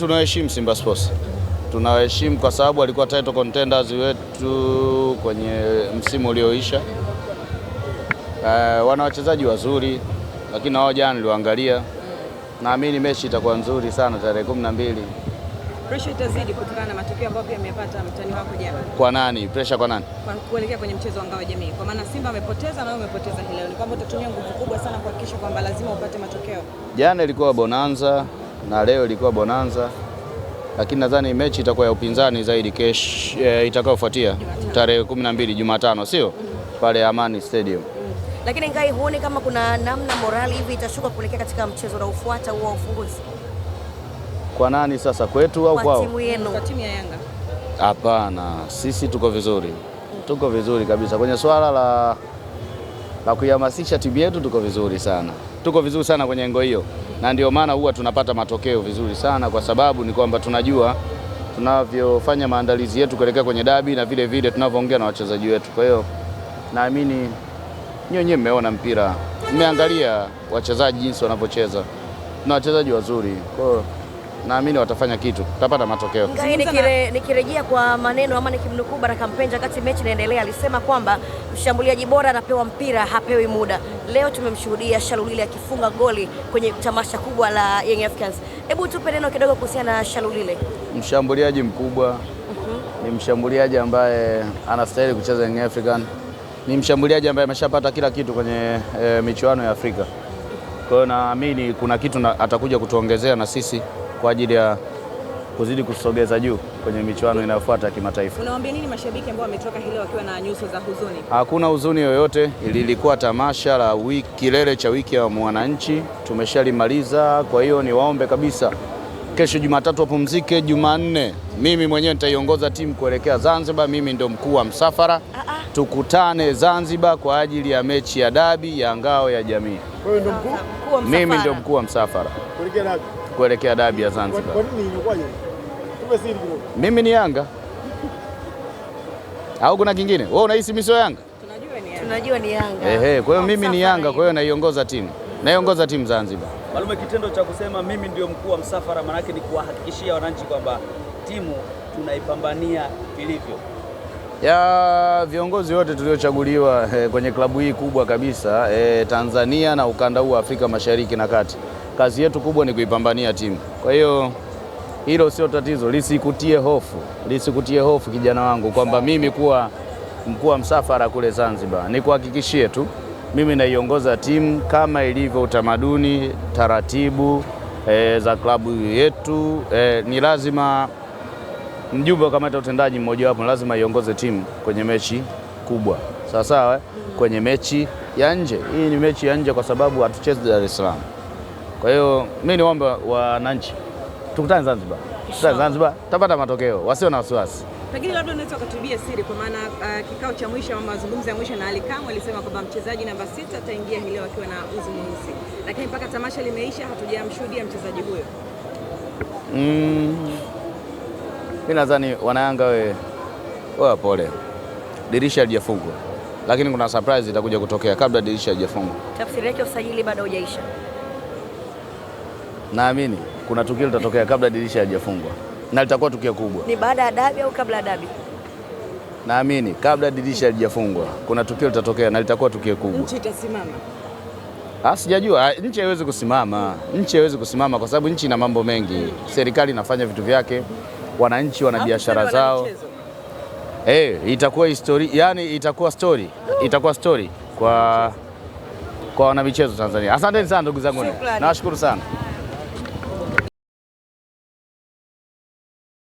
Tunaheshimu Simba Sports. Tunaheshimu kwa sababu walikuwa title contenders wetu kwenye msimu ulioisha. Wana wachezaji wazuri, lakini hao jana niliwaangalia. Naamini mechi itakuwa nzuri sana tarehe 12. Pressure itazidi kutokana na matokeo ambayo pia amepata mtani wako jana. Kwa nani? Pressure kwa nani? Kwa kuelekea kwenye mchezo wa ngao ya jamii. Kwa maana Simba amepoteza na wewe umepoteza leo. Ni kwamba utatumia nguvu kubwa sana kuhakikisha kwamba lazima upate matokeo. Jana ilikuwa bonanza na leo ilikuwa bonanza. Lakini nadhani mechi itakuwa ya upinzani zaidi kesho itakayofuatia tarehe 12 Jumatano, sio? Pale Amani Stadium. Lakini Ngai, huoni kama kuna namna morali hivi itashuka kuelekea katika mchezo unaofuata wa ufunguzi? Kwa nani sasa, kwetu au kwao? Kwa timu yenu. Kwa timu ya Yanga. Hapana, sisi tuko vizuri. Tuko vizuri kabisa. Kwenye swala la kuhamasisha timu yetu tuko vizuri sana. Tuko vizuri sana kwenye engo hiyo. Na ndio maana huwa tunapata matokeo vizuri sana, kwa sababu ni kwamba tunajua tunavyofanya maandalizi yetu kuelekea kwenye dabi na vile vile tunavyoongea na wachezaji wetu. Kwa hiyo naamini nyinyi mmeona mpira, mmeangalia wachezaji jinsi wanavyocheza. Na wachezaji wazuri. Kwa hiyo naamini watafanya kitu, tutapata matokeo. Nikirejea kwa maneno ama nikimnukuu Baraka Mpenja wakati mechi inaendelea, alisema kwamba mshambuliaji bora anapewa mpira, hapewi muda. Leo tumemshuhudia Shalulile akifunga goli kwenye tamasha kubwa la Young Africans. Hebu tupe neno kidogo kuhusiana na Shalulile. Mshambuliaji mkubwa, ni mshambuliaji ambaye anastahili kucheza Young Africans. Ni mshambuliaji ambaye ameshapata kila kitu kwenye michuano ya Afrika. Kwa hiyo naamini kuna kitu atakuja kutuongezea na sisi kwa ajili ya kuzidi kusogeza juu kwenye michuano inayofuata ya kimataifa. Unawaambia nini mashabiki ambao wametoka hilo wakiwa na nyuso za huzuni? Hakuna huzuni yoyote, lilikuwa tamasha la kilele cha wiki ya mwananchi, tumeshalimaliza. Kwa hiyo niwaombe kabisa, kesho Jumatatu wapumzike, Jumanne mimi mwenyewe nitaiongoza timu kuelekea Zanzibar. Mimi ndio mkuu wa msafara. Tukutane Zanzibar kwa ajili ya mechi ya dabi ya ngao ya jamii. Wewe ndio mkuu? Mimi ndio mkuu wa msafara kuelekea dabi ya Zanzibar. Kwa nini inakuwaje? Tumesiri kidogo. Mimi ni Yanga. Au kuna kingine? Wewe unahisi mimi sio Yanga? Tunajua ni Yanga. Kwa hiyo mimi ni Yanga, kwa hiyo naiongoza timu. Naiongoza timu Zanzibar. Malume, kitendo cha kusema mimi ndio mkuu wa msafara maana yake ni kuwahakikishia wananchi kwamba timu tunaipambania vilivyo. Ya viongozi wote tuliochaguliwa kwenye klabu hii kubwa kabisa Tanzania na ukanda huu wa Afrika Mashariki na Kati, kazi yetu kubwa ni kuipambania timu. Kwa hiyo hilo sio tatizo, lisikutie hofu kijana wangu kwamba mimi kuwa mkuu wa msafara kule Zanzibar. Nikuhakikishie tu mimi naiongoza timu kama ilivyo utamaduni, taratibu za klabu yetu. Ni lazima mjumbe wa kamati ya utendaji mmoja wapo lazima iongoze timu kwenye mechi kubwa. Sawa, kwenye mechi ya nje. Hii ni mechi ya nje kwa sababu hatuchezi Dar es Salaam. Kwa hiyo mimi niombe wananchi tukutane Zanzibar. Zanzibar tapata matokeo, wasio na wasiwasi. Pengine labda unaweza kutubia siri, kwa maana kikao cha mwisho ama mazungumzo ya mwisho na Ali Kamwe alisema kwamba mchezaji namba 6 ataingia hii leo akiwa na uzi mweusi. Lakini mpaka tamasha limeisha hatujamshuhudia mchezaji huyo. Mimi nadhani wanayanga wewe pole. Dirisha halijafungwa. Lakini kuna surprise itakuja kutokea kabla dirisha halijafungwa. Tafsiri yake usajili bado hujaisha. Naamini kuna tukio litatokea kabla dirisha halijafungwa. Na litakuwa tukio kubwa. Ni baada ya dabi au kabla ya dabi? Naamini kabla dirisha halijafungwa kuna tukio litatokea na litakuwa tukio kubwa. Nchi itasimama. Sijajua, nchi haiwezi kusimama. Nchi haiwezi kusimama kwa sababu nchi ina mambo mengi. Serikali inafanya vitu vyake, wananchi wana biashara zao. Itakuwa history, yani itakuwa story kwa wanamichezo Tanzania. Asanteni sana ndugu zangu. Nawashukuru sana.